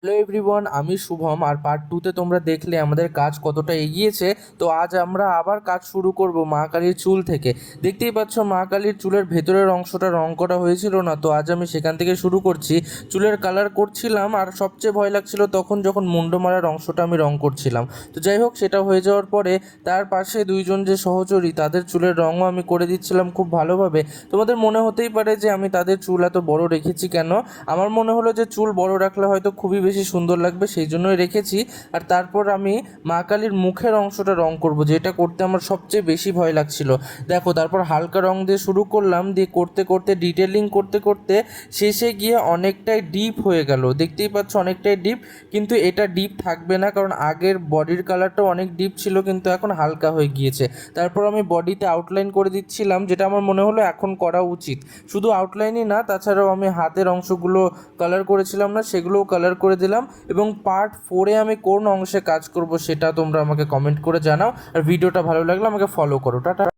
Hello everyone, আমি শুভম। আর part টুতে তোমরা দেখলে আমাদের কাজ কতটা এগিয়েছে। তো আজ আমরা আবার কাজ শুরু করব মা কালীর চুল থেকে। দেখতেই পাচ্ছ মা কালীর চুলের ভেতরের অংশটা রং করা হয়েছিল না, তো আজ আমি সেখান থেকে শুরু করছি। চুলের কালার করছিলাম, আর সবচেয়ে ভয় লাগছিল তখন যখন মুন্ডো মারার অংশটা আমি রং করছিলাম। তো যাই হোক, সেটা হয়ে যাওয়ার পরে তার পাশে দুইজন যে সহচরী, তাদের চুলের রঙও আমি করে দিচ্ছিলাম খুব ভালোভাবে। তোমাদের মনে হতেই পারে যে আমি তাদের চুল এত বড় রেখেছি কেন। আমার মনে হলো যে চুল বড় রাখলে হয়তো খুবই বেশি সুন্দর লাগবে, সেই জন্যই রেখেছি। আর তারপর আমি মা কালীর মুখের অংশটা রং করব, যেটা করতে আমার সবচেয়ে বেশি ভয় লাগছিল। দেখো, তারপর হালকা রং দিয়ে শুরু করলাম, দিয়ে করতে করতে ডিটেলিং করতে করতে শেষে গিয়ে অনেকটাই ডিপ হয়ে গেল। দেখতেই পাচ্ছ অনেকটাই ডিপ, কিন্তু এটা ডিপ থাকবে না, কারণ আগের বডির কালারটা অনেক ডিপ ছিল কিন্তু এখন হালকা হয়ে গিয়েছে। তারপর আমি বডিতে আউটলাইন করে দিচ্ছিলাম, যেটা আমার মনে হলো এখন করা উচিত। শুধু আউটলাইনই না, তাছাড়াও আমি হাতের অংশগুলো কালার করেছিলাম না, সেগুলোও কালার করে দিলাম। এবং পার্ট 4-এ আমি কোন অংশে কাজ করব সেটা তোমরা আমাকে কমেন্ট করে জানাও। আর ভিডিওটা ভালো লাগলে আমাকে ফলো করো। টাটা।